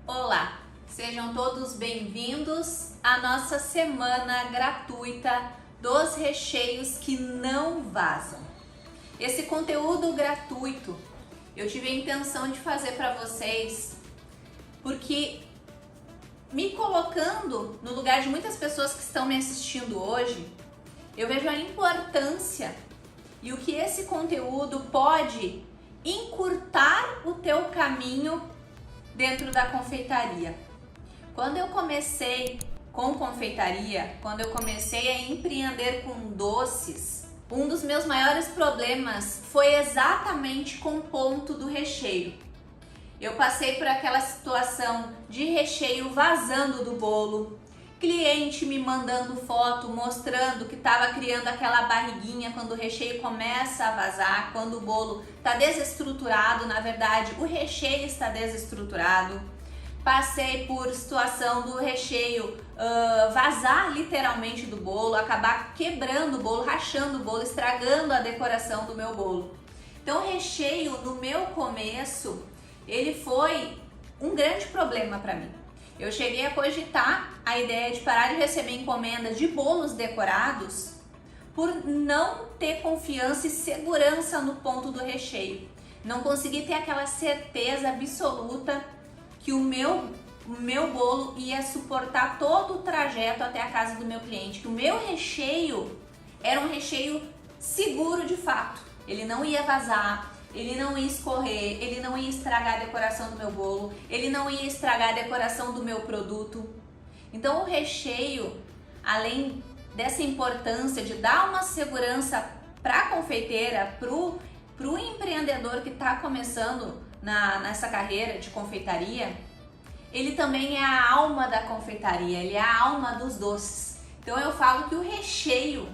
Olá, sejam todos bem-vindos à nossa semana gratuita dos recheios que não vazam. Esse conteúdo gratuito eu tive a intenção de fazer para vocês porque, me colocando no lugar de muitas pessoas que estão me assistindo hoje, eu vejo a importância e o que esse conteúdo pode encurtar o teu caminho dentro da confeitaria. Quando eu comecei com confeitaria, quando eu comecei a empreender com doces, um dos meus maiores problemas foi exatamente com o ponto do recheio. Eu passei por aquela situação de recheio vazando do bolo, cliente me mandando foto mostrando que estava criando aquela barriguinha quando o recheio começa a vazar, quando o bolo está desestruturado, na verdade o recheio está desestruturado. Passei por situação do recheio vazar literalmente do bolo, acabar quebrando o bolo, rachando o bolo, estragando a decoração do meu bolo. Então o recheio no meu começo, ele foi um grande problema para mim. Eu cheguei a cogitar a ideia de parar de receber encomendas de bolos decorados por não ter confiança e segurança no ponto do recheio. Não consegui ter aquela certeza absoluta que o meu bolo ia suportar todo o trajeto até a casa do meu cliente, que o meu recheio era um recheio seguro de fato. Ele não ia vazar, ele não ia escorrer, ele não ia estragar a decoração do meu bolo, ele não ia estragar a decoração do meu produto. Então o recheio, além dessa importância de dar uma segurança para a confeiteira, pro empreendedor que está começando nessa carreira de confeitaria, ele também é a alma da confeitaria, ele é a alma dos doces. Então eu falo que o recheio,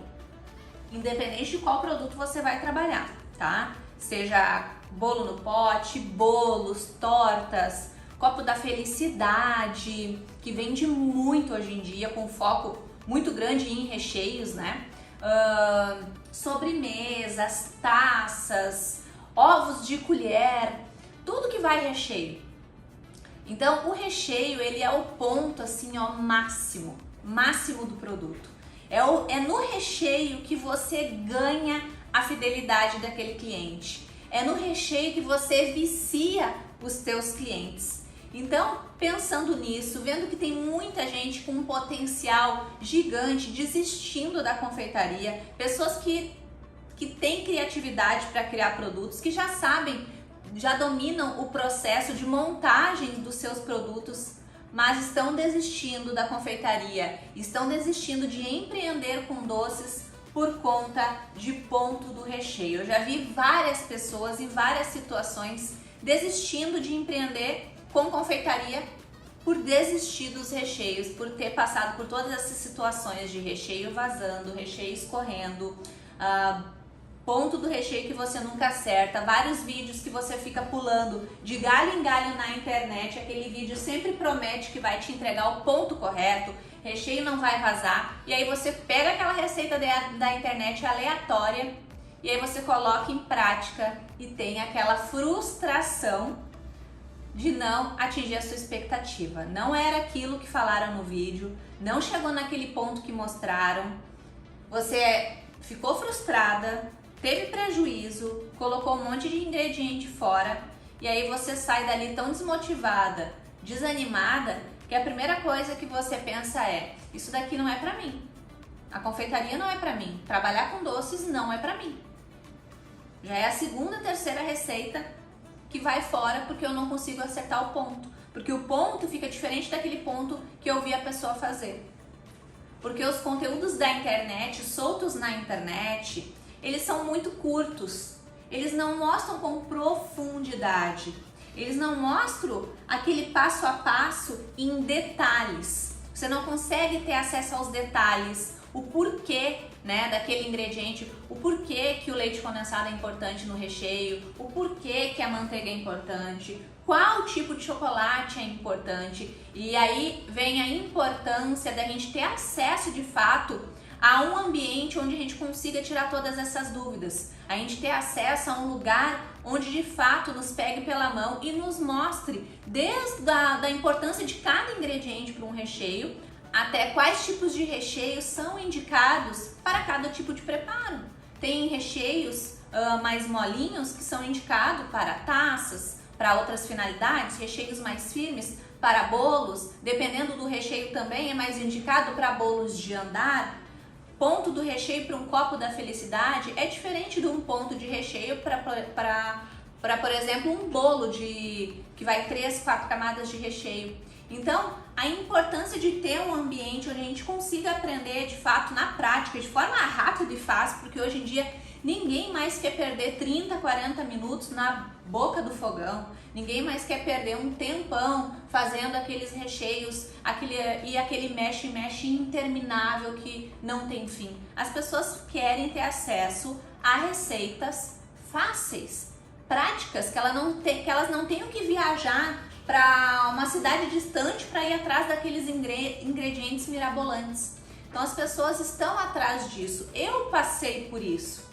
independente de qual produto você vai trabalhar, tá? Seja bolo no pote, bolos, tortas, copo da felicidade, que vende muito hoje em dia, com foco muito grande em recheios, né? Sobremesas, taças, ovos de colher, tudo que vai recheio. Então o recheio, ele é o ponto assim, ó, máximo do produto. É no recheio que você ganha a fidelidade daquele cliente. É no recheio que você vicia os teus clientes. Então, pensando nisso, vendo que tem muita gente com um potencial gigante desistindo da confeitaria, pessoas que têm criatividade para criar produtos, que já sabem, já dominam o processo de montagem dos seus produtos, mas estão desistindo da confeitaria, estão desistindo de empreender com doces por conta de ponto do recheio. Eu já vi várias pessoas em várias situações desistindo de empreender com confeitaria por desistir dos recheios, por ter passado por todas essas situações de recheio vazando, recheio escorrendo, ponto do recheio que você nunca acerta, vários vídeos que você fica pulando de galho em galho na internet, aquele vídeo sempre promete que vai te entregar o ponto correto, recheio não vai vazar, e aí você pega aquela receita da internet aleatória e aí você coloca em prática e tem aquela frustração de não atingir a sua expectativa. Não era aquilo que falaram no vídeo, não chegou naquele ponto que mostraram, você ficou frustrada, teve prejuízo, colocou um monte de ingrediente fora e aí você sai dali tão desmotivada, desanimada, que a primeira coisa que você pensa é: isso daqui não é pra mim, a confeitaria não é pra mim, trabalhar com doces não é pra mim. Já é a segunda, terceira receita que vai fora porque eu não consigo acertar o ponto, porque o ponto fica diferente daquele ponto que eu vi a pessoa fazer. Porque os conteúdos da internet, soltos na internet, eles são muito curtos, eles não mostram com profundidade, eles não mostram aquele passo a passo em detalhes. Você não consegue ter acesso aos detalhes, o porquê, né, daquele ingrediente, o porquê que o leite condensado é importante no recheio, o porquê que a manteiga é importante, qual tipo de chocolate é importante. E aí vem a importância da gente ter acesso de fato a um ambiente onde a gente consiga tirar todas essas dúvidas, a gente ter acesso a um lugar onde de fato nos pegue pela mão e nos mostre desde a importância de cada ingrediente para um recheio, até quais tipos de recheios são indicados para cada tipo de preparo. Tem recheios mais molinhos que são indicados para taças, para outras finalidades, recheios mais firmes para bolos, dependendo do recheio também é mais indicado para bolos de andar. Ponto do recheio para um copo da felicidade é diferente de um ponto de recheio para por exemplo, um bolo que vai 3, 4 camadas de recheio. Então, a importância de ter um ambiente onde a gente consiga aprender de fato na prática, de forma rápida e fácil, porque hoje em dia ninguém mais quer perder 30, 40 minutos na boca do fogão, ninguém mais quer perder um tempão fazendo aqueles recheios, aquele mexe-mexe interminável que não tem fim. As pessoas querem ter acesso a receitas fáceis, práticas, que elas não tenham que viajar para uma cidade distante para ir atrás daqueles ingredientes mirabolantes. Então as pessoas estão atrás disso. Eu passei por isso.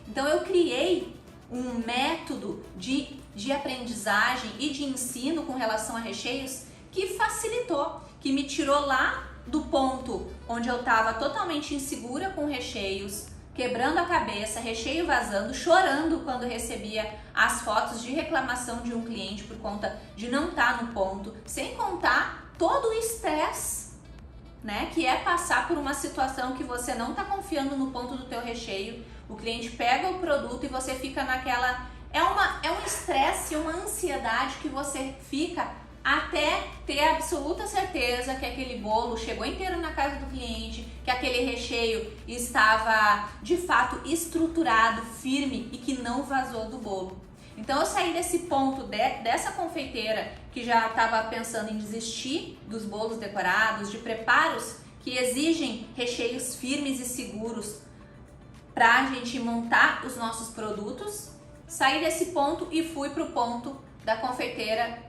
Então eu criei um método de aprendizagem e de ensino com relação a recheios que facilitou, que me tirou lá do ponto onde eu estava totalmente insegura com recheios, quebrando a cabeça, recheio vazando, chorando quando recebia as fotos de reclamação de um cliente por conta de não estar no ponto, sem contar todo o estresse, né, que é passar por uma situação que você não está confiando no ponto do teu recheio, o cliente pega o produto e você fica naquela... É um estresse, uma ansiedade que você fica até ter absoluta certeza que aquele bolo chegou inteiro na casa do cliente, que aquele recheio estava de fato estruturado, firme e que não vazou do bolo. Então eu saí desse ponto dessa confeiteira que já estava pensando em desistir dos bolos decorados, de preparos que exigem recheios firmes e seguros para a gente montar os nossos produtos. Saí desse ponto e fui para o ponto da confeiteira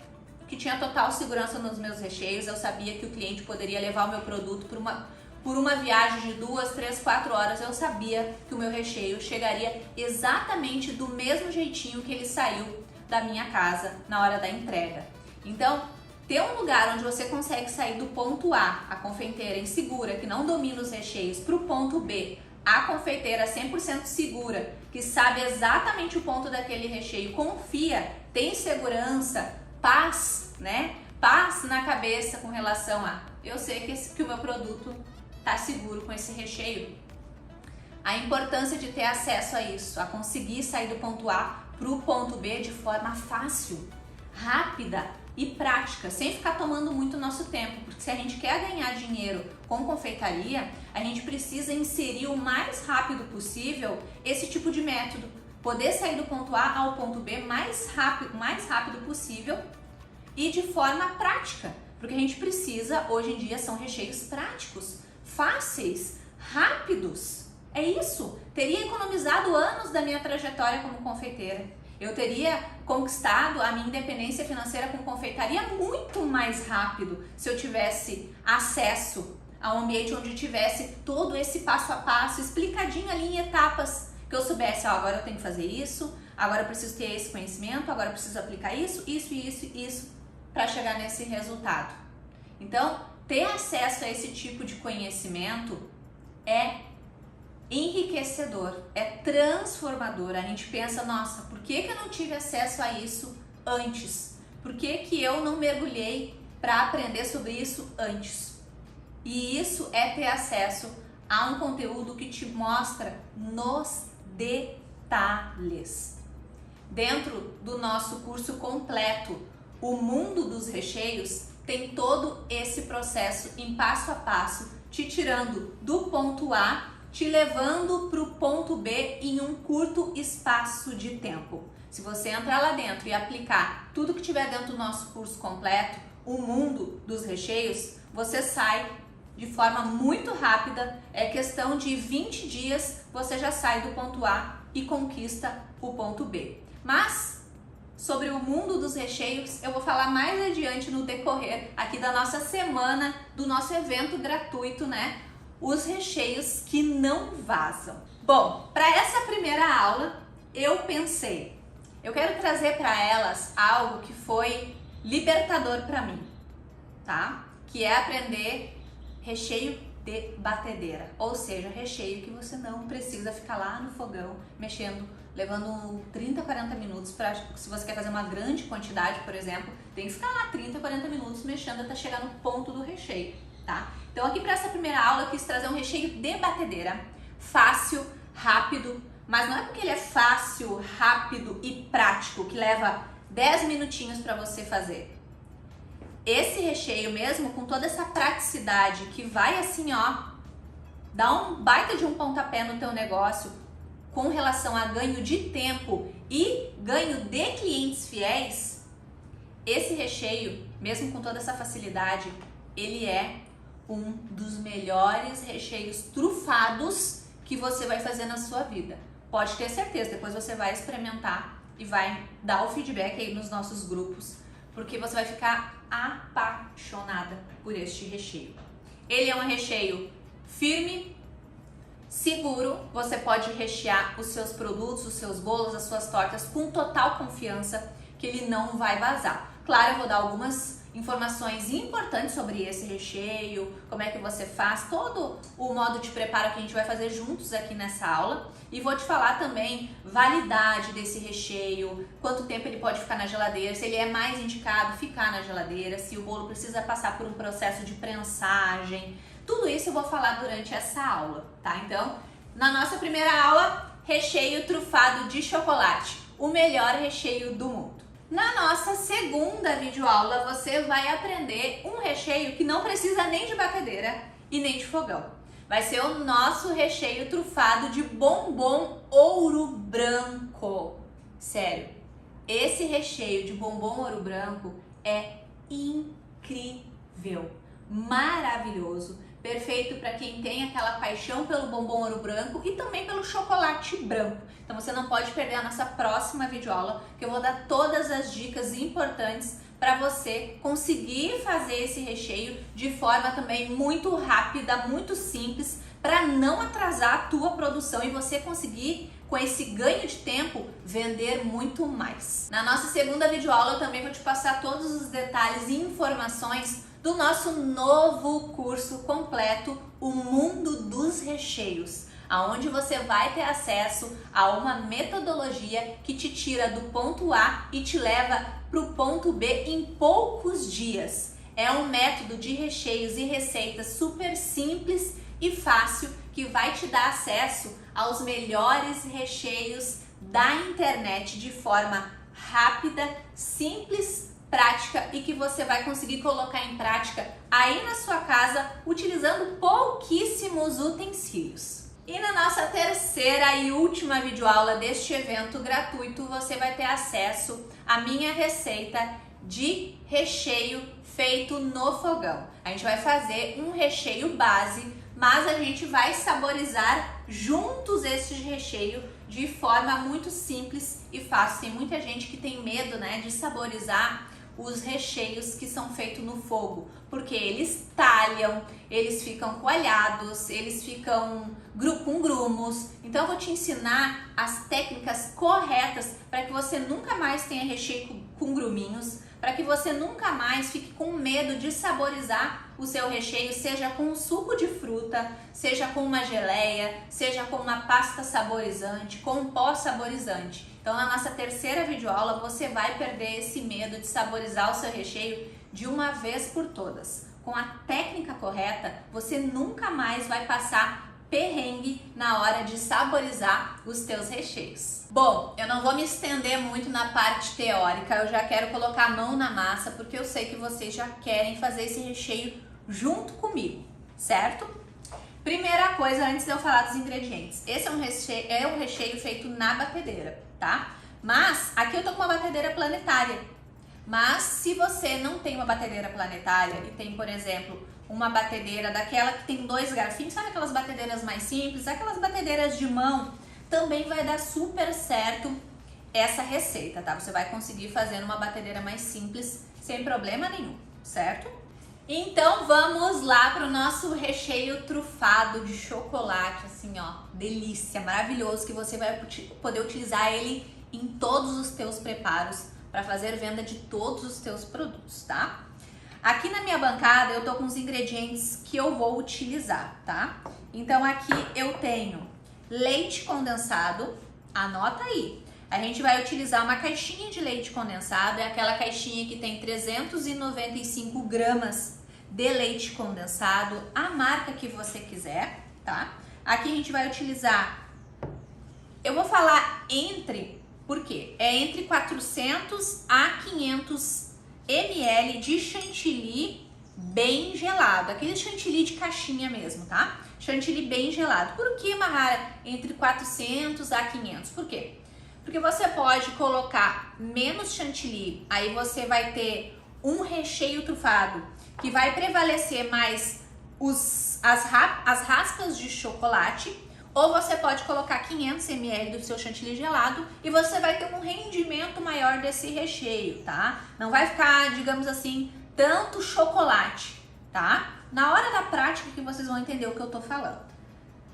que tinha total segurança nos meus recheios. Eu sabia que o cliente poderia levar o meu produto por uma viagem de 2, 3, 4 horas. Eu sabia que o meu recheio chegaria exatamente do mesmo jeitinho que ele saiu da minha casa na hora da entrega. Então, ter um lugar onde você consegue sair do ponto A confeiteira insegura, que não domina os recheios, para o ponto B, a confeiteira 100% segura, que sabe exatamente o ponto daquele recheio, confia, tem segurança, paz, né? Paz na cabeça com relação a eu sei que o meu produto está seguro com esse recheio. A importância de ter acesso a isso, a conseguir sair do ponto A para o ponto B de forma fácil, rápida e prática, sem ficar tomando muito nosso tempo, porque se a gente quer ganhar dinheiro com confeitaria, a gente precisa inserir o mais rápido possível esse tipo de método, poder sair do ponto A ao ponto B mais rápido possível e de forma prática, porque a gente precisa, hoje em dia, são recheios práticos, fáceis, rápidos. É isso, teria economizado anos da minha trajetória como confeiteira. Eu teria conquistado a minha independência financeira com confeitaria muito mais rápido se eu tivesse acesso a um ambiente onde tivesse todo esse passo a passo, explicadinho ali em etapas, que eu soubesse, ó, agora eu tenho que fazer isso, agora eu preciso ter esse conhecimento, agora eu preciso aplicar isso para chegar nesse resultado. Então, ter acesso a esse tipo de conhecimento é enriquecedor, é transformador. A gente pensa, nossa, por que eu não tive acesso a isso antes? Por que eu não mergulhei para aprender sobre isso antes? E isso é ter acesso a um conteúdo que te mostra nos detalhes. Dentro do nosso curso completo, O Mundo dos Recheios, tem todo esse processo em passo a passo, te tirando do ponto A, te levando para o ponto B em um curto espaço de tempo. Se você entrar lá dentro e aplicar tudo que tiver dentro do nosso curso completo, O Mundo dos Recheios, você sai de forma muito rápida, é questão de 20 dias, você já sai do ponto A e conquista o ponto B. Mas sobre o mundo dos recheios eu vou falar mais adiante no decorrer aqui da nossa semana, do nosso evento gratuito, né? os recheios que não vazam. Bom, para essa primeira aula eu pensei, eu quero trazer para elas algo que foi libertador para mim, tá? Que é aprender recheio de batedeira, ou seja, recheio que você não precisa ficar lá no fogão mexendo, levando 30, 40 minutos para, se você quer fazer uma grande quantidade, por exemplo, tem que ficar lá 30, 40 minutos mexendo até chegar no ponto do recheio, tá? Então aqui para essa primeira aula eu quis trazer um recheio de batedeira, fácil, rápido, mas não é porque ele é fácil, rápido e prático que leva 10 minutinhos para você fazer. Esse recheio mesmo, com toda essa praticidade que vai assim, ó, dar um baita de um pontapé no teu negócio com relação a ganho de tempo e ganho de clientes fiéis, esse recheio, mesmo com toda essa facilidade, ele é um dos melhores recheios trufados que você vai fazer na sua vida. Pode ter certeza, depois você vai experimentar e vai dar o feedback aí nos nossos grupos, porque você vai ficar apaixonada por este recheio. Ele é um recheio firme, seguro, você pode rechear os seus produtos, os seus bolos, as suas tortas com total confiança que ele não vai vazar. Claro, eu vou dar algumas informações importantes sobre esse recheio, como é que você faz, todo o modo de preparo que a gente vai fazer juntos aqui nessa aula. E vou te falar também validade desse recheio, quanto tempo ele pode ficar na geladeira, se ele é mais indicado ficar na geladeira, se o bolo precisa passar por um processo de prensagem. Tudo isso eu vou falar durante essa aula, tá? Então, na nossa primeira aula, recheio trufado de chocolate, o melhor recheio do mundo. Na nossa segunda videoaula, você vai aprender um recheio que não precisa nem de batedeira e nem de fogão. Vai ser o nosso recheio trufado de bombom ouro branco. Sério, esse recheio de bombom ouro branco é incrível, maravilhoso, perfeito para quem tem aquela paixão pelo bombom ouro branco e também pelo chocolate branco. Então você não pode perder a nossa próxima videoaula, que eu vou dar todas as dicas importantes para você conseguir fazer esse recheio de forma também muito rápida, muito simples, para não atrasar a tua produção e você conseguir, com esse ganho de tempo, vender muito mais. Na nossa segunda videoaula eu também vou te passar todos os detalhes e informações do nosso novo curso completo, O Mundo dos Recheios, aonde você vai ter acesso a uma metodologia que te tira do ponto A e te leva para o ponto B em poucos dias. É um método de recheios e receitas super simples e fácil que vai te dar acesso aos melhores recheios da internet de forma rápida, simples, prática e que você vai conseguir colocar em prática aí na sua casa utilizando pouquíssimos utensílios. E na nossa terceira e última videoaula deste evento gratuito, você vai ter acesso à minha receita de recheio feito no fogão. A gente vai fazer um recheio base, mas a gente vai saborizar juntos este recheio de forma muito simples e fácil. Tem muita gente que tem medo, né, de saborizar os recheios que são feitos no fogo, porque eles talham, eles ficam coalhados, eles ficam com grumos. Então eu vou te ensinar as técnicas corretas para que você nunca mais tenha recheio com gruminhos, para que você nunca mais fique com medo de saborizar o seu recheio, seja com um suco de fruta, seja com uma geleia, seja com uma pasta saborizante, com um pó saborizante. Então na nossa terceira videoaula você vai perder esse medo de saborizar o seu recheio de uma vez por todas. Com a técnica correta, você nunca mais vai passar perrengue na hora de saborizar os teus recheios. Bom, eu não vou me estender muito na parte teórica, eu já quero colocar a mão na massa porque eu sei que vocês já querem fazer esse recheio junto comigo, certo? Primeira coisa, antes de eu falar dos ingredientes, esse é um recheio feito na batedeira, tá? Mas aqui eu tô com uma batedeira planetária, mas se você não tem uma batedeira planetária e tem, por exemplo, uma batedeira daquela que tem 2 garfinhos, sabe aquelas batedeiras mais simples, aquelas batedeiras de mão, também vai dar super certo essa receita, tá? Você vai conseguir fazer numa batedeira mais simples, sem problema nenhum, certo? Então vamos lá para o nosso recheio trufado de chocolate, assim ó, delícia, maravilhoso, que você vai poder utilizar ele em todos os teus preparos para fazer venda de todos os teus produtos, tá? Aqui na minha bancada eu tô com os ingredientes que eu vou utilizar, tá? Então aqui eu tenho leite condensado, anota aí. A gente vai utilizar uma caixinha de leite condensado, é aquela caixinha que tem 395 gramas de leite condensado, a marca que você quiser, tá? Aqui a gente vai utilizar, eu vou falar por quê? É entre 400 a 500 ml de chantilly bem gelado, aquele chantilly de caixinha mesmo, tá? Chantilly bem gelado. Por que, Mahara, entre 400 a 500? Por quê? Porque você pode colocar menos chantilly, aí você vai ter um recheio trufado que vai prevalecer mais as raspas de chocolate, ou você pode colocar 500 ml do seu chantilly gelado e você vai ter um rendimento maior desse recheio, tá? Não vai ficar, digamos assim, tanto chocolate, tá? Na hora da prática que vocês vão entender o que eu tô falando,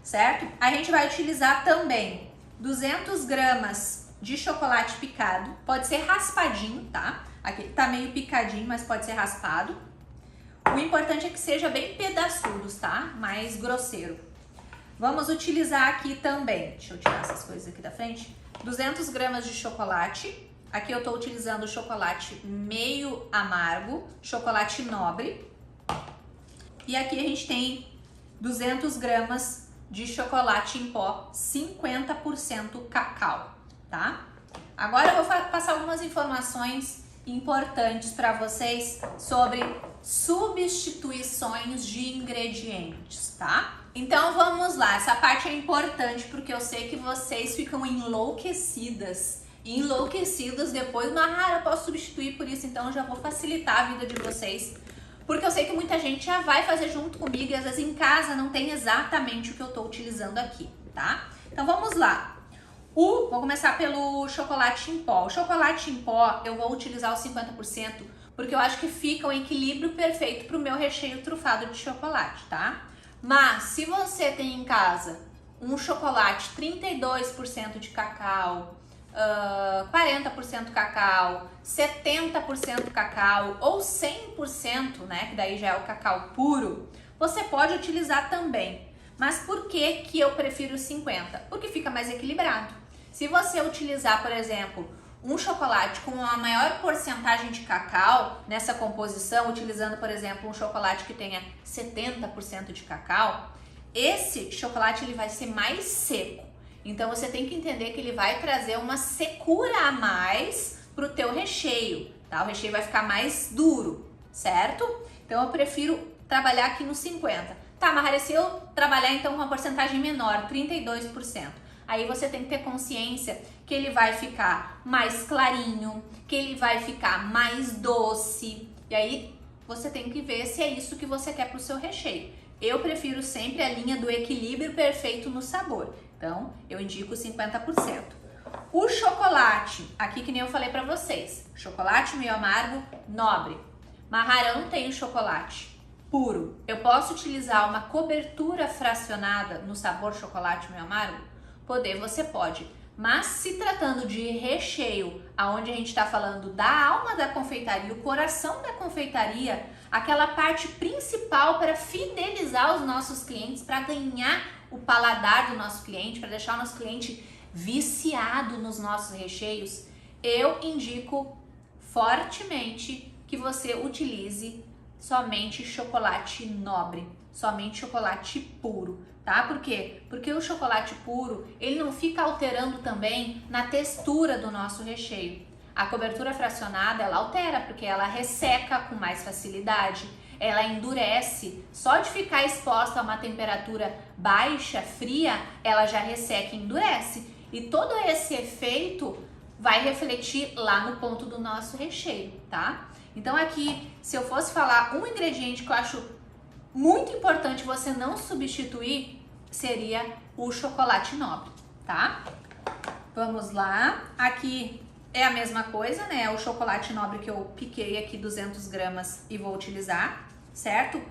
certo? A gente vai utilizar também 200 gramas de chocolate picado, pode ser raspadinho, tá? Aqui tá meio picadinho, mas pode ser raspado. O importante é que seja bem pedaçudos, tá? Mais grosseiro. Vamos utilizar aqui também, deixa eu tirar essas coisas aqui da frente, 200 gramas de chocolate. Aqui eu tô utilizando o chocolate meio amargo, chocolate nobre. E aqui a gente tem 200 gramas de chocolate em pó, 50% cacau, tá? Agora eu vou passar algumas informações importantes para vocês sobre substituições de ingredientes, tá? Então vamos lá, essa parte é importante porque eu sei que vocês ficam enlouquecidos depois, Mahara, eu posso substituir por isso, então eu já vou facilitar a vida de vocês, porque eu sei que muita gente já vai fazer junto comigo e às vezes em casa não tem exatamente o que eu tô utilizando aqui, tá? Então vamos lá. Vou começar pelo chocolate em pó. O chocolate em pó eu vou utilizar os 50% porque eu acho que fica um equilíbrio perfeito pro meu recheio trufado de chocolate, tá? Mas se você tem em casa um chocolate 32% de cacau, 40% cacau, 70% cacau ou 100%, né, que daí já é o cacau puro, você pode utilizar também. Mas por que que eu prefiro 50%? Porque fica mais equilibrado. Se você utilizar, por exemplo, um chocolate com uma maior porcentagem de cacau nessa composição, utilizando, por exemplo, um chocolate que tenha 70% de cacau, esse chocolate ele vai ser mais seco. Então você tem que entender que ele vai trazer uma secura a mais pro teu recheio, tá? O recheio vai ficar mais duro, certo? Então eu prefiro trabalhar aqui no 50%. Tá, Mahara, se eu trabalhar então com uma porcentagem menor, 32%, aí você tem que ter consciência que ele vai ficar mais clarinho, que ele vai ficar mais doce, e aí você tem que ver se é isso que você quer pro seu recheio. Eu prefiro sempre a linha do equilíbrio perfeito no sabor, então eu indico 50%. O chocolate, aqui que nem eu falei pra vocês, chocolate meio amargo, nobre. Mahara, eu não tenho chocolate puro. Eu posso utilizar uma cobertura fracionada no sabor chocolate meio amargo? Poder, você pode. Mas se tratando de recheio, aonde a gente está falando da alma da confeitaria, o coração da confeitaria, aquela parte principal para fidelizar os nossos clientes, para ganhar o paladar do nosso cliente, para deixar o nosso cliente viciado nos nossos recheios, eu indico fortemente que você utilize somente chocolate nobre, somente chocolate puro, tá? Por quê? Porque o chocolate puro, ele não fica alterando também na textura do nosso recheio. A cobertura fracionada, ela altera, porque ela resseca com mais facilidade, ela endurece. Só de ficar exposta a uma temperatura baixa, fria, ela já resseca e endurece. E todo esse efeito vai refletir lá no ponto do nosso recheio, tá? Então aqui, se eu fosse falar um ingrediente que eu acho muito importante você não substituir, seria o chocolate nobre, tá? Vamos lá, aqui é a mesma coisa, né? O chocolate nobre que eu piquei aqui 200 gramas e vou utilizar. certo?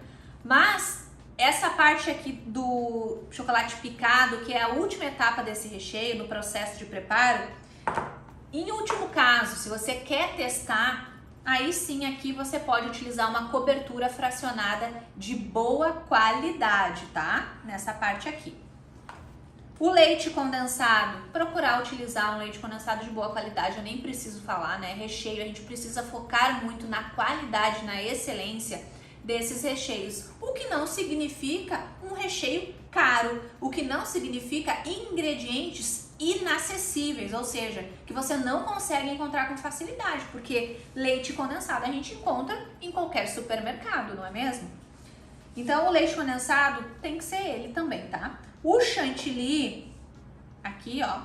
Mas essa parte aqui do chocolate picado, que é a última etapa desse recheio, no processo de preparo, em último caso, se você quer testar, aí sim aqui você pode utilizar uma cobertura fracionada de boa qualidade, tá? Nessa parte aqui. O leite condensado, procurar utilizar um leite condensado de boa qualidade, eu nem preciso falar, né? Recheio, a gente precisa focar muito na qualidade, na excelência desses recheios. O que não significa um recheio caro, o que não significa ingredientes inacessíveis, ou seja, que você não consegue encontrar com facilidade, porque leite condensado a gente encontra em qualquer supermercado, não é mesmo? Então o leite condensado tem que ser ele também, tá? O chantilly, aqui ó,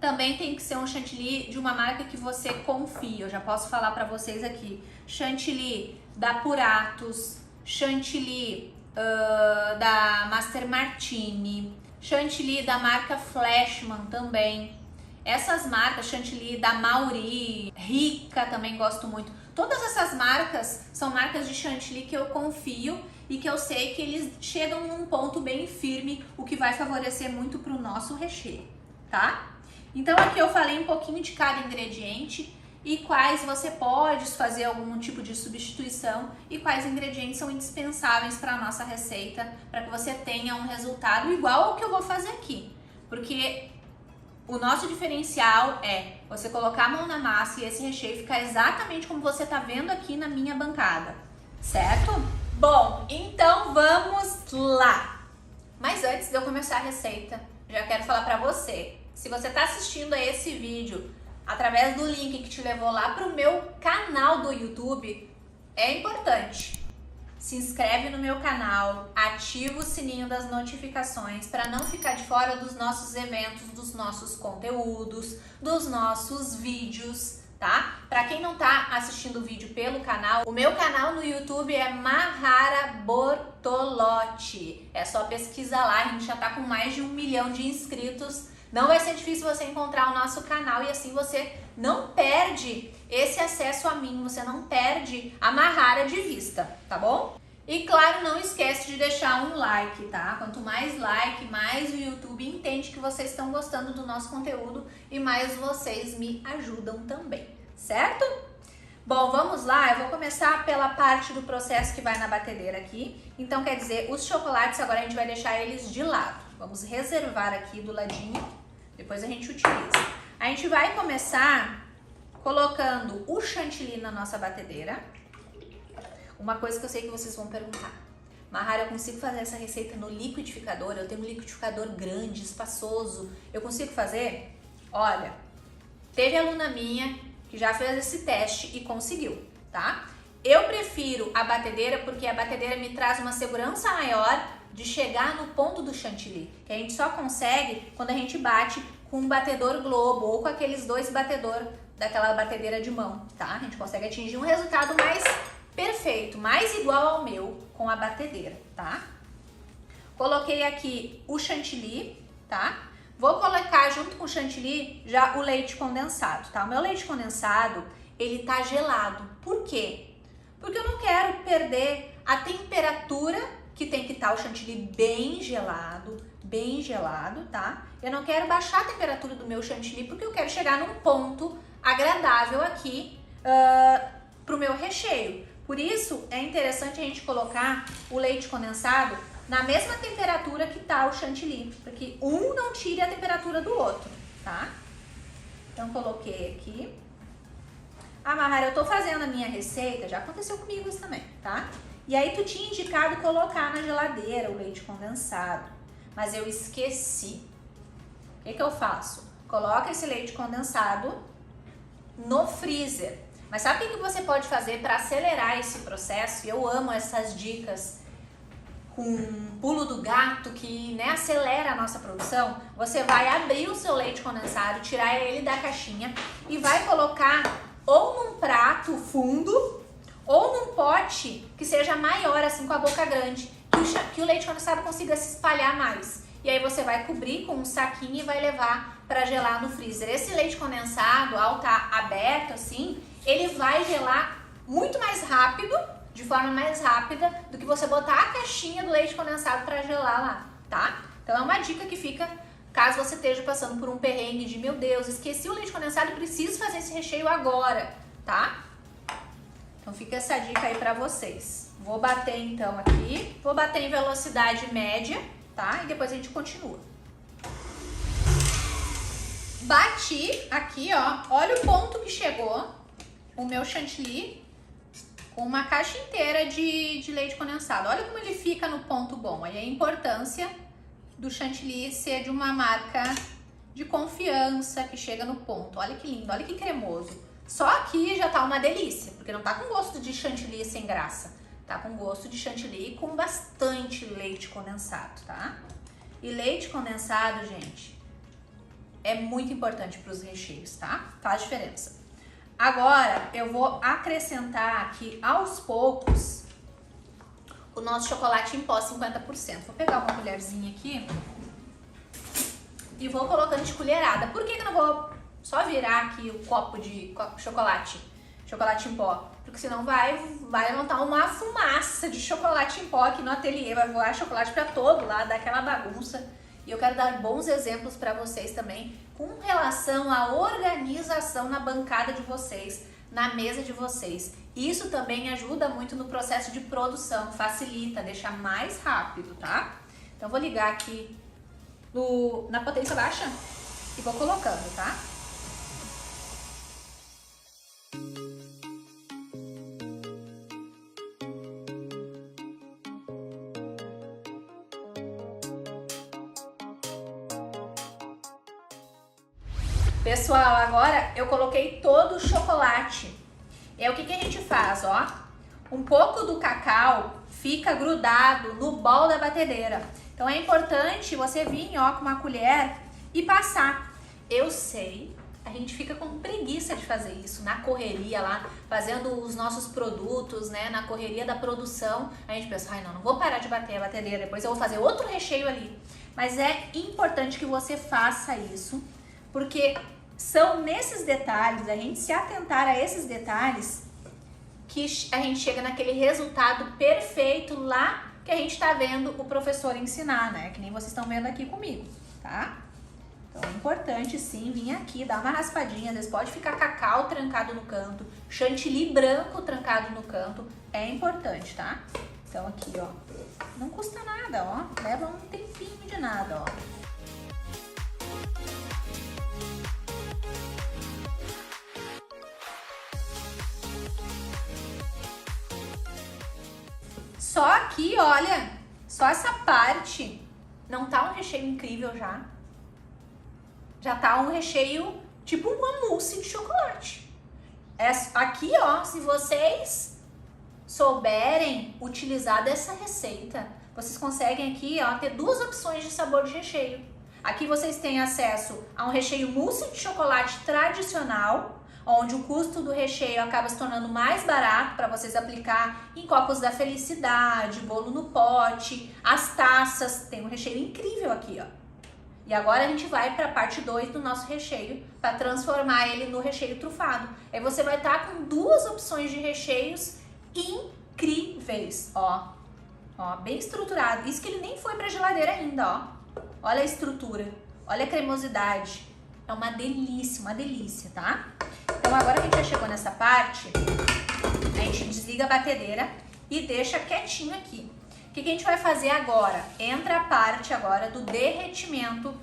também tem que ser um chantilly de uma marca que você confia. Eu já posso falar para vocês aqui. Chantilly da Puratos, chantilly da Master Martini, chantilly da marca Flashman também. Essas marcas, chantilly da Mauri, Rica também gosto muito. Todas essas marcas são marcas de chantilly que eu confio e que eu sei que eles chegam num ponto bem firme, o que vai favorecer muito para o nosso recheio, tá? Então aqui eu falei um pouquinho de cada ingrediente e quais você pode fazer algum tipo de substituição e quais ingredientes são indispensáveis para a nossa receita, para que você tenha um resultado igual ao que eu vou fazer aqui. Porque o nosso diferencial é você colocar a mão na massa e esse recheio ficar exatamente como você está vendo aqui na minha bancada, certo? Bom, então vamos lá! Mas antes de eu começar a receita, já quero falar para você, se você está assistindo a esse vídeo através do link que te levou lá para o meu canal do YouTube, é importante. Se inscreve no meu canal, ativa o sininho das notificações para não ficar de fora dos nossos eventos, dos nossos conteúdos, dos nossos vídeos, tá? Para quem não tá assistindo o vídeo pelo canal, o meu canal no YouTube é Mahara Bortolotti. É só pesquisar lá, a gente já tá com mais de 1 milhão de inscritos. Não vai ser difícil você encontrar o nosso canal e assim você não perde esse acesso a mim, você não perde a Mahara de vista, tá bom? E claro, não esquece de deixar um like, tá? Quanto mais like, mais o YouTube entende que vocês estão gostando do nosso conteúdo e mais vocês me ajudam também, certo? Bom, vamos lá, eu vou começar pela parte do processo que vai na batedeira aqui. Então, quer dizer, os chocolates agora a gente vai deixar eles de lado. Vamos reservar aqui do ladinho, depois a gente utiliza. A gente vai começar colocando o chantilly na nossa batedeira. Uma coisa que eu sei que vocês vão perguntar. Mahara, eu consigo fazer essa receita no liquidificador? Eu tenho um liquidificador grande, espaçoso. Eu consigo fazer? Olha, teve aluna minha que já fez esse teste e conseguiu, tá? Eu prefiro a batedeira porque a batedeira me traz uma segurança maior de chegar no ponto do chantilly, que a gente só consegue quando a gente bate com um batedor globo ou com aqueles dois batedor daquela batedeira de mão, tá? A gente consegue atingir um resultado mais perfeito, mais igual ao meu com a batedeira, tá? Coloquei aqui o chantilly, tá? Vou colocar junto com o chantilly já o leite condensado, tá? O meu leite condensado, ele tá gelado. Por quê? Porque eu não quero perder a temperatura que tem que estar o chantilly bem gelado, tá? Eu não quero baixar a temperatura do meu chantilly porque eu quero chegar num ponto agradável aqui pro meu recheio. Por isso, é interessante a gente colocar o leite condensado na mesma temperatura que tá o chantilly, porque um não tire a temperatura do outro, tá? Então, coloquei aqui. Ah, Mahara, eu tô fazendo a minha receita, já aconteceu comigo isso também, tá? E aí tu tinha indicado colocar na geladeira o leite condensado, mas eu esqueci. O que que eu faço? Coloca esse leite condensado no freezer. Mas sabe o que você pode fazer para acelerar esse processo? Eu amo essas dicas com pulo do gato que, né, acelera a nossa produção. Você vai abrir o seu leite condensado, tirar ele da caixinha e vai colocar ou num prato fundo ou num pote que seja maior, assim, com a boca grande, que o leite condensado consiga se espalhar mais. E aí você vai cobrir com um saquinho e vai levar para gelar no freezer. Esse leite condensado, ao estar aberto assim, ele vai gelar muito mais rápido, de forma mais rápida do que você botar a caixinha do leite condensado para gelar lá, tá? Então é uma dica que fica caso você esteja passando por um perrengue de meu Deus, esqueci o leite condensado e preciso fazer esse recheio agora, tá? Então fica essa dica aí para vocês. Vou bater então aqui, vou bater em velocidade média, tá? E depois a gente continua. Bati aqui, ó, olha o ponto que chegou o meu chantilly com uma caixa inteira de leite condensado. Olha como ele fica no ponto bom. Aí a importância do chantilly ser de uma marca de confiança que chega no ponto. Olha que lindo, olha que cremoso. Só aqui já tá uma delícia, porque não tá com gosto de chantilly sem graça. Tá com gosto de chantilly com bastante leite condensado, tá? E leite condensado, gente, é muito importante para os recheios, tá? Faz diferença. Agora eu vou acrescentar aqui aos poucos o nosso chocolate em pó 50%. Vou pegar uma colherzinha aqui e vou colocando de colherada. Por que eu não vou só virar aqui o copo de chocolate em pó? Porque senão vai levantar uma fumaça de chocolate em pó aqui no ateliê, vai voar chocolate para todo lado, dar aquela bagunça. E eu quero dar bons exemplos para vocês também com relação à organização na bancada de vocês, na mesa de vocês. Isso também ajuda muito no processo de produção, facilita, deixa mais rápido, tá? Então vou ligar aqui na potência baixa e vou colocando, tá? Pessoal, agora eu coloquei todo o chocolate. É o que a gente faz, ó. Um pouco do cacau fica grudado no bol da batedeira. Então é importante você vir, ó, com uma colher e passar. Eu sei, a gente fica com preguiça de fazer isso na correria lá, fazendo os nossos produtos, né, na correria da produção. A gente pensa, ai não vou parar de bater a batedeira, depois eu vou fazer outro recheio ali. Mas é importante que você faça isso, porque são nesses detalhes, a gente se atentar a esses detalhes, que a gente chega naquele resultado perfeito lá que a gente tá vendo o professor ensinar, né? Que nem vocês estão vendo aqui comigo, tá? Então é importante sim vir aqui, dar uma raspadinha, às vezes pode ficar cacau trancado no canto, chantilly branco trancado no canto, é importante, tá? Então aqui, ó, não custa nada, ó, leva um tempinho de nada, ó. Só aqui, olha, só essa parte, não tá um recheio incrível já? Já tá um recheio tipo uma mousse de chocolate. Aqui, ó, se vocês souberem utilizar dessa receita, vocês conseguem aqui, ó, ter duas opções de sabor de recheio. Aqui vocês têm acesso a um recheio mousse de chocolate tradicional, onde o custo do recheio acaba se tornando mais barato para vocês aplicar em copos da felicidade, bolo no pote, as taças, tem um recheio incrível aqui, ó. E agora a gente vai para a parte 2 do nosso recheio, para transformar ele no recheio trufado. Aí você vai estar com duas opções de recheios incríveis, ó. Ó, bem estruturado. Isso que ele nem foi para a geladeira ainda, ó. Olha a estrutura, olha a cremosidade. É uma delícia, tá? Então agora que a gente já chegou nessa parte, a gente desliga a batedeira e deixa quietinho aqui. O que a gente vai fazer agora? Entra a parte agora do derretimento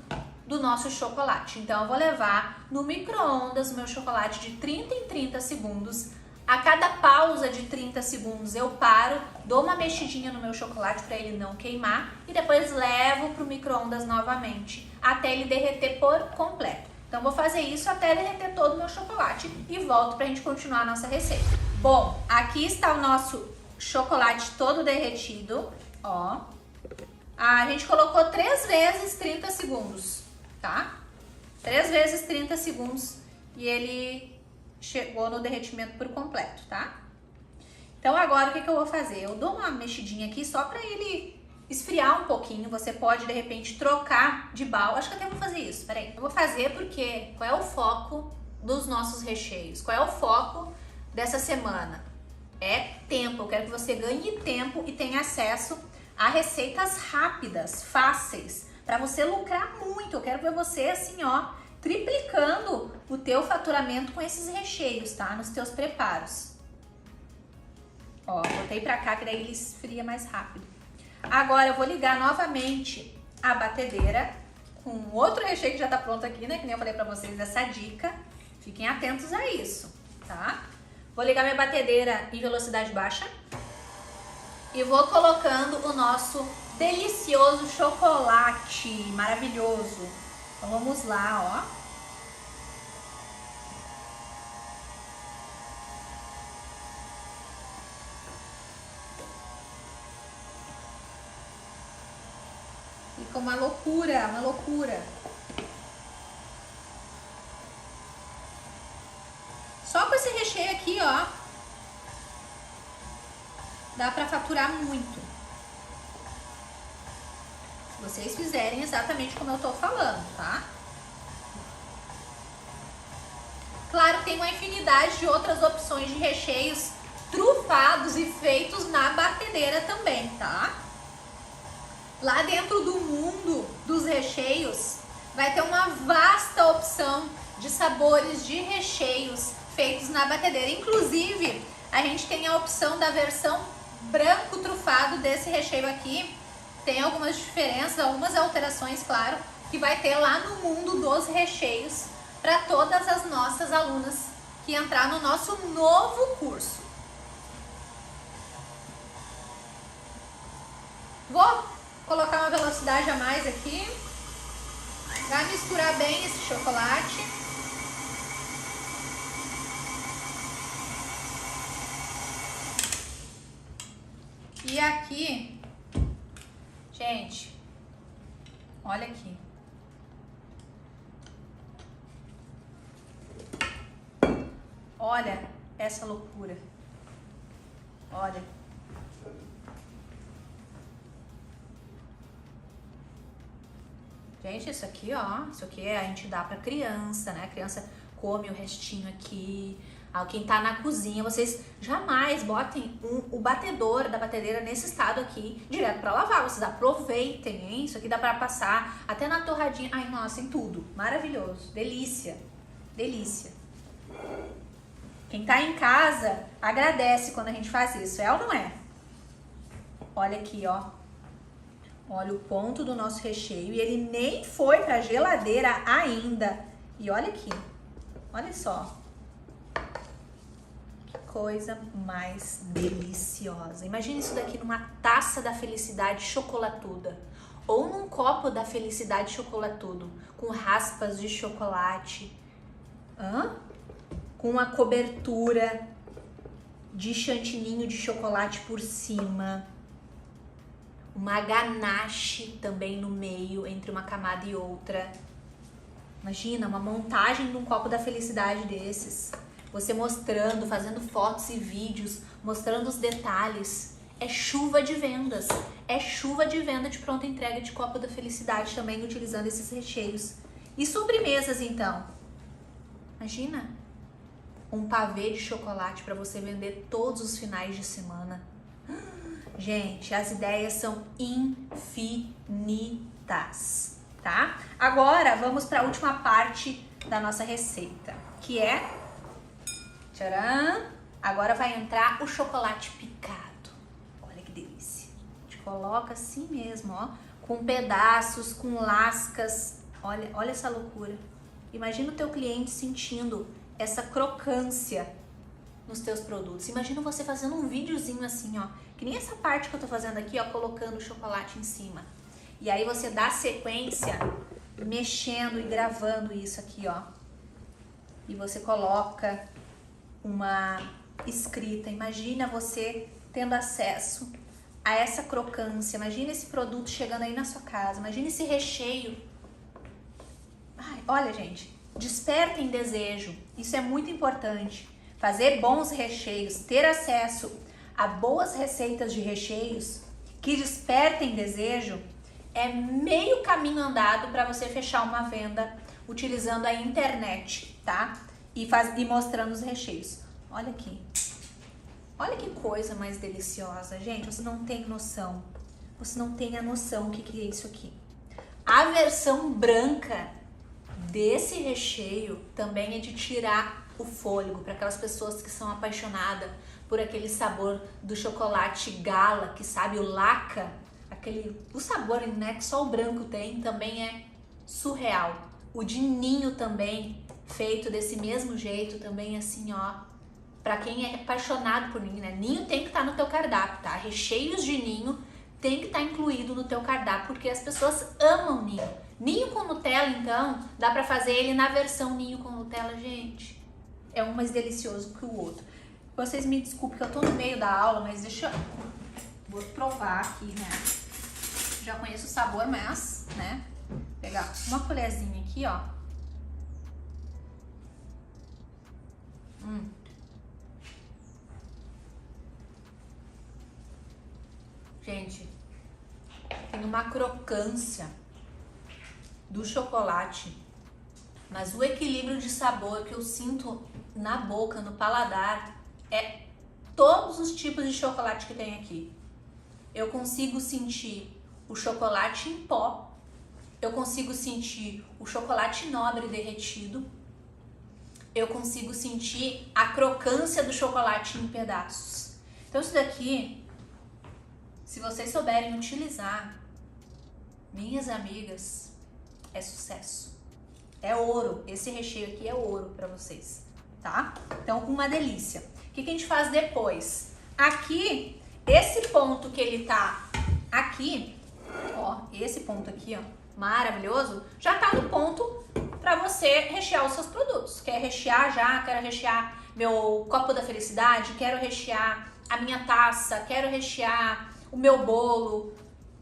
do nosso chocolate. Então eu vou levar no micro-ondas o meu chocolate de 30 em 30 segundos. A cada pausa de 30 segundos eu paro, dou uma mexidinha no meu chocolate para ele não queimar e depois levo para o micro-ondas novamente até ele derreter por completo. Então vou fazer isso até derreter todo o meu chocolate e volto para a gente continuar a nossa receita. Bom, aqui está o nosso chocolate todo derretido, ó. A gente colocou 3 vezes 30 segundos, tá? 3 vezes 30 segundos e ele chegou no derretimento por completo, tá? Então agora o que eu vou fazer? Eu dou uma mexidinha aqui só para ele esfriar um pouquinho. Você pode de repente trocar de balde. Acho que até vou fazer isso, peraí. Eu vou fazer porque qual é o foco dos nossos recheios? Qual é o foco dessa semana? É tempo. Eu quero que você ganhe tempo e tenha acesso a receitas rápidas, fáceis, para você lucrar muito. Eu quero ver você assim, ó, triplicando o teu faturamento com esses recheios, tá? Nos teus preparos. Ó, botei pra cá que daí ele esfria mais rápido. Agora eu vou ligar novamente a batedeira com outro recheio que já tá pronto aqui, né? Que nem eu falei pra vocês dessa dica. Fiquem atentos a isso, tá? Vou ligar minha batedeira em velocidade baixa e vou colocando o nosso delicioso chocolate maravilhoso. Então vamos lá, ó. Fica uma loucura, uma loucura. Só com esse recheio aqui, ó, dá pra faturar muito. Se vocês fizerem exatamente como eu tô falando, tá? Claro, tem uma infinidade de outras opções de recheios trufados e feitos na batedeira também, tá? Lá dentro do mundo dos recheios, vai ter uma vasta opção de sabores de recheios feitos na batedeira. Inclusive, a gente tem a opção da versão branco trufado desse recheio aqui. Tem algumas diferenças, algumas alterações, claro, que vai ter lá no mundo dos recheios para todas as nossas alunas que entrar no nosso novo curso. Vou colocar uma velocidade a mais aqui. Vai misturar bem esse chocolate. E aqui, gente, olha aqui. Olha essa loucura. Olha. Gente, isso aqui, ó, isso aqui a gente dá pra criança, né? A criança come o restinho aqui. Quem tá na cozinha, vocês jamais botem o batedor da batedeira nesse estado aqui, direto pra lavar. Vocês aproveitem, hein? Isso aqui dá pra passar até na torradinha. Ai, nossa, em tudo. Maravilhoso. Delícia. Delícia. Quem tá em casa, agradece quando a gente faz isso. É ou não é? Olha aqui, ó. Olha o ponto do nosso recheio e ele nem foi pra geladeira ainda. E olha aqui, olha só. Que coisa mais deliciosa. Imagina isso daqui numa taça da felicidade chocolatuda. Ou num copo da felicidade chocolatudo, com raspas de chocolate. Com uma cobertura de chantininho de chocolate por cima. Uma ganache também no meio, entre uma camada e outra. Imagina, uma montagem de um copo da felicidade desses. Você mostrando, fazendo fotos e vídeos, mostrando os detalhes. É chuva de vendas. É chuva de venda de pronta entrega de copo da felicidade também, utilizando esses recheios. E sobremesas, então? Imagina, um pavê de chocolate para você vender todos os finais de semana. Gente, as ideias são infinitas, tá? Agora, vamos para a última parte da nossa receita, que é... Tcharam! Agora vai entrar o chocolate picado. Olha que delícia. A gente coloca assim mesmo, ó, com pedaços, com lascas. Olha essa loucura. Imagina o teu cliente sentindo essa crocância nos teus produtos. Imagina você fazendo um videozinho assim, ó, que nem essa parte que eu tô fazendo aqui, ó, colocando o chocolate em cima. E aí você dá sequência, mexendo e gravando isso aqui, ó. E você coloca uma escrita. Imagina você tendo acesso a essa crocância. Imagina esse produto chegando aí na sua casa. Imagina esse recheio. Ai, olha, gente, despertem desejo. Isso é muito importante. Fazer bons recheios, ter acesso a boas receitas de recheios que despertem desejo é meio caminho andado para você fechar uma venda utilizando a internet, tá? E mostrando os recheios. Olha aqui. Olha que coisa mais deliciosa, gente. Você não tem noção. Você não tem a noção o que é isso aqui. A versão branca desse recheio também é de tirar o fôlego para aquelas pessoas que são apaixonadas por aquele sabor do chocolate Gala, que sabe, o Laca, o sabor, né, que só o branco tem, também é surreal. O de ninho também, feito desse mesmo jeito, também assim, ó, para quem é apaixonado por ninho, né? Ninho tem que estar no teu cardápio, tá? Recheios de ninho tem que estar incluído no teu cardápio, porque as pessoas amam ninho. Ninho com Nutella, então, dá pra fazer ele na versão ninho com Nutella, gente. É um mais delicioso que o outro. Vocês me desculpem que eu tô no meio da aula, mas deixa eu... Vou provar aqui, né? Já conheço o sabor, mas, né? Vou pegar uma colherzinha aqui, ó. Gente, tem uma crocância do chocolate, mas o equilíbrio de sabor que eu sinto na boca, no paladar, é todos os tipos de chocolate que tem aqui. Eu consigo sentir o chocolate em pó, eu consigo sentir o chocolate nobre derretido, eu consigo sentir a crocância do chocolate em pedaços. Então isso daqui, se vocês souberem utilizar, minhas amigas, é sucesso. É ouro. Esse recheio aqui é ouro pra vocês, tá? Então, uma delícia. O que a gente faz depois? Aqui, esse ponto que ele tá aqui, ó, esse ponto aqui, ó, maravilhoso, já tá no ponto pra você rechear os seus produtos. Quer rechear já? Quero rechear meu copo da felicidade, quero rechear a minha taça, quero rechear o meu bolo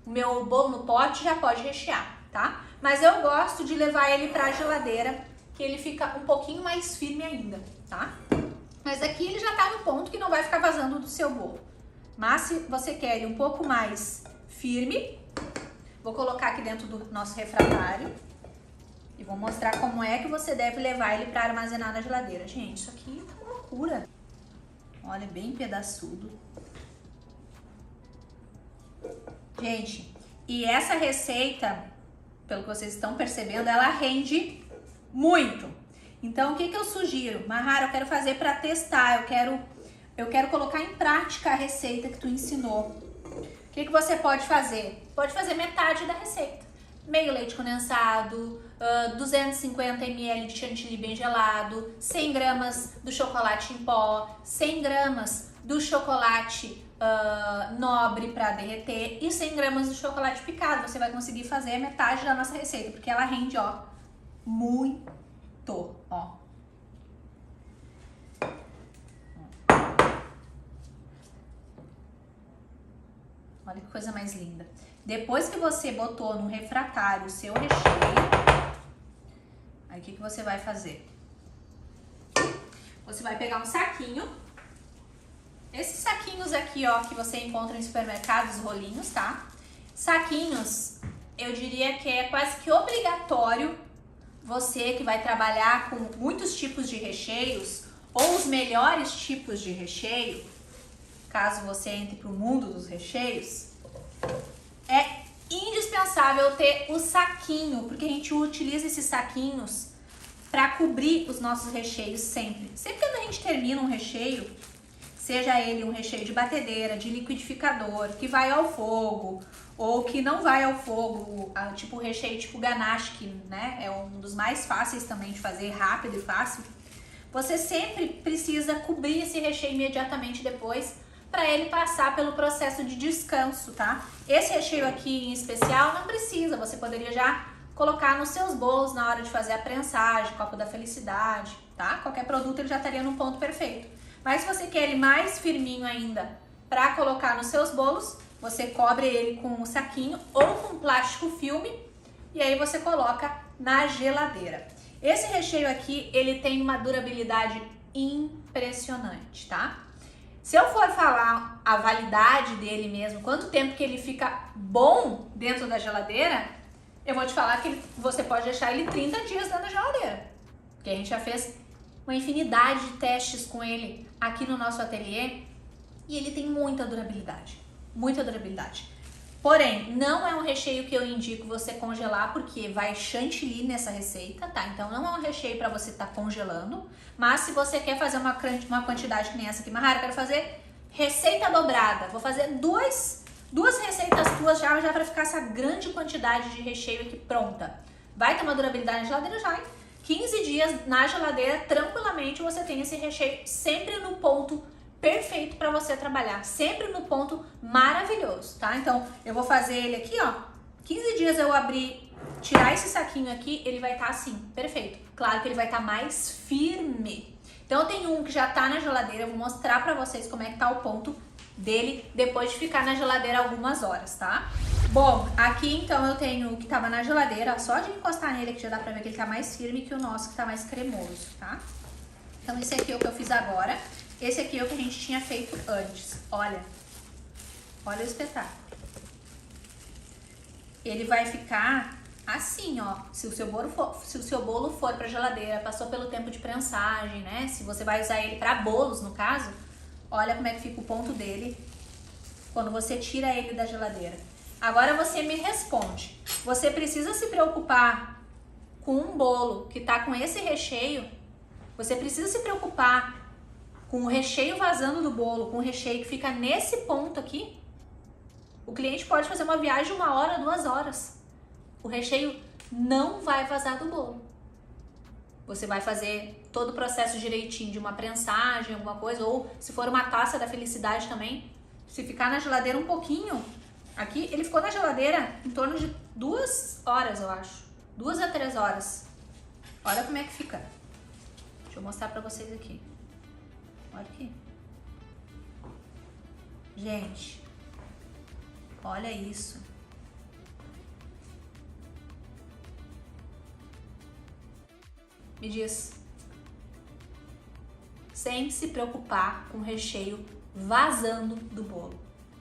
no pote, já pode rechear, tá? Mas eu gosto de levar ele pra geladeira, que ele fica um pouquinho mais firme ainda, tá? Mas aqui ele já tá no ponto que não vai ficar vazando do seu bolo. Mas se você quer ele um pouco mais firme, vou colocar aqui dentro do nosso refratário e vou mostrar como é que você deve levar ele pra armazenar na geladeira. Gente, isso aqui é uma loucura. Olha, bem pedaçudo. Gente, e essa receita, pelo que vocês estão percebendo, ela rende muito. Então, o que eu sugiro? Mahara, eu quero fazer para testar, eu quero colocar em prática a receita que tu ensinou. O que você pode fazer? Pode fazer metade da receita. Meio leite condensado, 250 ml de chantilly bem gelado, 100 gramas do chocolate em pó, 100 gramas do chocolate nobre para derreter e 100 gramas de chocolate picado. Você vai conseguir fazer metade da nossa receita, porque ela rende, ó, muito, ó. Olha que coisa mais linda. Depois que você botou no refratário o seu recheio, aí o que você vai fazer? Você vai pegar um saquinho. Esses saquinhos aqui, ó, que você encontra em supermercados, rolinhos, tá? Saquinhos, eu diria que é quase que obrigatório você que vai trabalhar com muitos tipos de recheios ou os melhores tipos de recheio, caso você entre para o mundo dos recheios, é indispensável ter o saquinho, porque a gente utiliza esses saquinhos para cobrir os nossos recheios sempre. Sempre que a gente termina um recheio, seja ele um recheio de batedeira, de liquidificador, que vai ao fogo, ou que não vai ao fogo, tipo recheio tipo ganache, que, né, é um dos mais fáceis também de fazer, rápido e fácil, você sempre precisa cobrir esse recheio imediatamente depois, para ele passar pelo processo de descanso, tá? Esse recheio aqui em especial não precisa, você poderia já colocar nos seus bolos na hora de fazer a prensagem, copo da felicidade, tá? Qualquer produto ele já estaria no ponto perfeito. Mas se você quer ele mais firminho ainda para colocar nos seus bolos, você cobre ele com um saquinho ou com plástico filme e aí você coloca na geladeira. Esse recheio aqui, ele tem uma durabilidade impressionante, tá? Se eu for falar a validade dele mesmo, quanto tempo que ele fica bom dentro da geladeira, eu vou te falar que você pode deixar ele 30 dias dentro da geladeira. Porque a gente já fez uma infinidade de testes com ele aqui no nosso ateliê e ele tem muita durabilidade, muita durabilidade. Porém, não é um recheio que eu indico você congelar, porque vai chantilly nessa receita, tá? Então não é um recheio para você estar congelando, mas se você quer fazer uma quantidade que nem essa aqui, Mahara, eu quero fazer receita dobrada. Vou fazer duas receitas tuas já para ficar essa grande quantidade de recheio aqui pronta. Vai ter uma durabilidade na geladeira já, hein? 15 dias na geladeira, tranquilamente você tem esse recheio sempre no ponto perfeito para você trabalhar, sempre no ponto maravilhoso, tá? Então, eu vou fazer ele aqui, ó, 15 dias eu abrir, tirar esse saquinho aqui, ele vai estar assim, perfeito. Claro que ele vai estar mais firme. Então, eu tenho um que já tá na geladeira, eu vou mostrar pra vocês como é que tá o ponto dele depois de ficar na geladeira algumas horas, tá? Bom, aqui então eu tenho o que tava na geladeira, só de encostar nele aqui já dá pra ver que ele tá mais firme que o nosso, que tá mais cremoso, tá? Então, esse aqui é o que eu fiz agora. Esse aqui é o que a gente tinha feito antes. Olha o espetáculo. Ele vai ficar assim, ó. Se o seu bolo for para geladeira, passou pelo tempo de prensagem, né? Se você vai usar ele para bolos, no caso, olha como é que fica o ponto dele quando você tira ele da geladeira. Agora você me responde. Você precisa se preocupar com um bolo que tá com esse recheio? Você precisa se preocupar com o recheio vazando do bolo, com o recheio que fica nesse ponto aqui? O cliente pode fazer uma viagem de 1 hora, 2 horas. O recheio não vai vazar do bolo. Você vai fazer todo o processo direitinho de uma prensagem, alguma coisa, ou se for uma taça da felicidade também, se ficar na geladeira um pouquinho, aqui ele ficou na geladeira em torno de 2 horas, eu acho. 2 a 3 horas. Olha como é que fica. Deixa eu mostrar pra vocês aqui. Olha aqui. Gente, olha isso. Me diz. Sem se preocupar com o recheio vazando do bolo.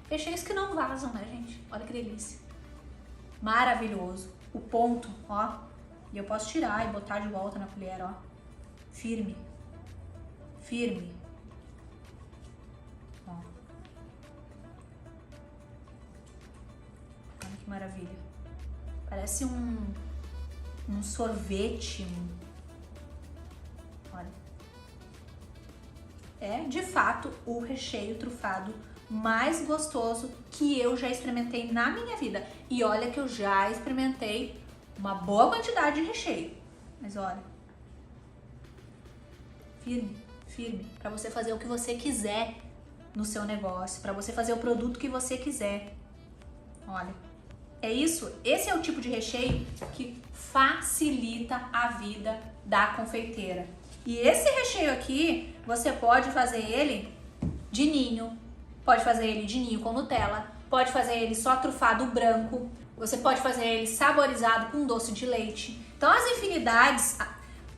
Recheios que não vazam, né, gente? Olha que delícia. Maravilhoso. O ponto, ó. E eu posso tirar e botar de volta na colher, ó. Firme. Firme. Ó. Olha que maravilha. Parece um sorvete. Olha. É, de fato, o recheio trufado mais gostoso que eu já experimentei na minha vida. E olha que eu já experimentei uma boa quantidade de recheio. Mas olha. Firme, firme. Para você fazer o que você quiser no seu negócio. Para você fazer o produto que você quiser. Olha. É isso. Esse é o tipo de recheio que facilita a vida da confeiteira. E esse recheio aqui, você pode fazer ele de ninho. Pode fazer ele de ninho com Nutella, pode fazer ele só trufado branco, você pode fazer ele saborizado com doce de leite.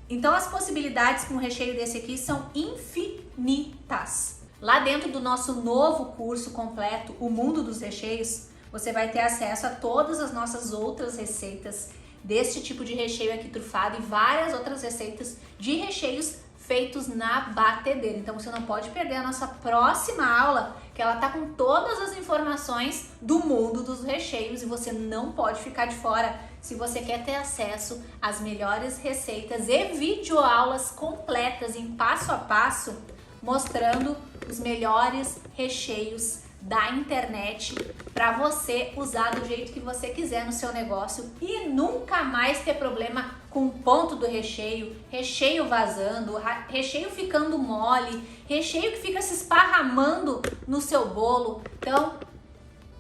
Então as possibilidades com o recheio desse aqui são infinitas. Lá dentro do nosso novo curso completo, O Mundo dos Recheios, você vai ter acesso a todas as nossas outras receitas deste tipo de recheio aqui trufado e várias outras receitas de recheios feitos na batedeira. Então você não pode perder a nossa próxima aula, que ela tá com todas as informações do mundo dos recheios e você não pode ficar de fora se você quer ter acesso às melhores receitas e videoaulas completas em passo a passo, mostrando os melhores recheios da internet para você usar do jeito que você quiser no seu negócio e nunca mais ter problema com o ponto do recheio, recheio vazando, recheio ficando mole, recheio que fica se esparramando no seu bolo. Então,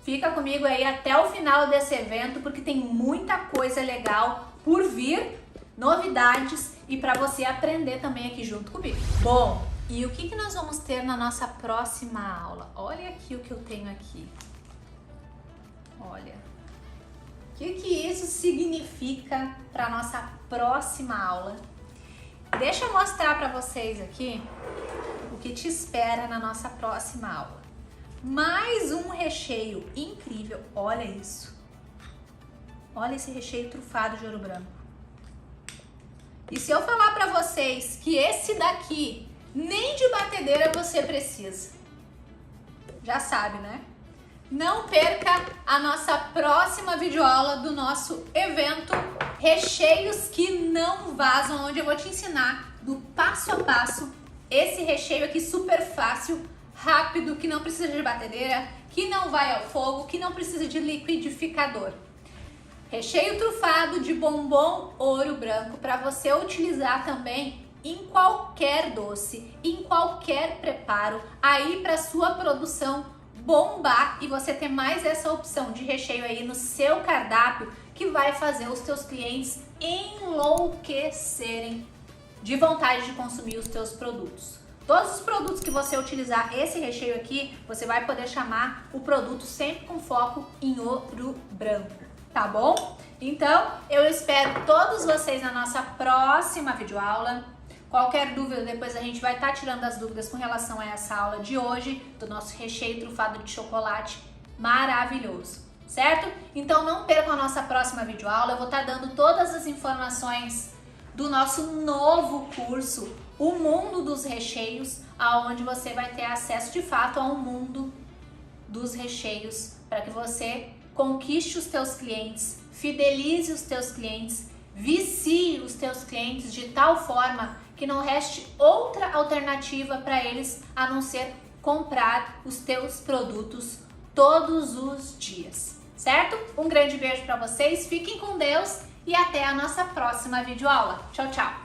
fica comigo aí até o final desse evento porque tem muita coisa legal por vir, novidades e para você aprender também aqui junto comigo. Bom, e o que nós vamos ter na nossa próxima aula? Olha aqui o que eu tenho aqui. Olha. O que isso significa para nossa próxima aula? Deixa eu mostrar para vocês aqui o que te espera na nossa próxima aula. Mais um recheio incrível. Olha isso. Olha esse recheio trufado de ouro branco. E se eu falar para vocês que esse daqui nem de batedeira você precisa. já sabe, né? Não perca a nossa próxima videoaula do nosso evento Recheios que não vazam, onde eu vou te ensinar do passo a passo esse recheio aqui super fácil, rápido, que não precisa de batedeira, que não vai ao fogo, que não precisa de liquidificador. Recheio trufado de bombom ouro branco para você utilizar também em qualquer doce, em qualquer preparo, aí para sua produção bombar e você ter mais essa opção de recheio aí no seu cardápio que vai fazer os teus clientes enlouquecerem de vontade de consumir os teus produtos. Todos os produtos que você utilizar esse recheio aqui, você vai poder chamar o produto sempre com foco em ouro branco, tá bom? Então, eu espero todos vocês na nossa próxima videoaula. Qualquer dúvida, depois a gente vai estar tirando as dúvidas com relação a essa aula de hoje, do nosso recheio trufado de chocolate maravilhoso, certo? Então não percam a nossa próxima videoaula, eu vou estar dando todas as informações do nosso novo curso, O Mundo dos Recheios, aonde você vai ter acesso de fato a um mundo dos recheios, para que você conquiste os teus clientes, fidelize os teus clientes, vicie os teus clientes de tal forma que não reste outra alternativa para eles a não ser comprar os teus produtos todos os dias, certo? Um grande beijo para vocês, fiquem com Deus e até a nossa próxima videoaula. Tchau, tchau!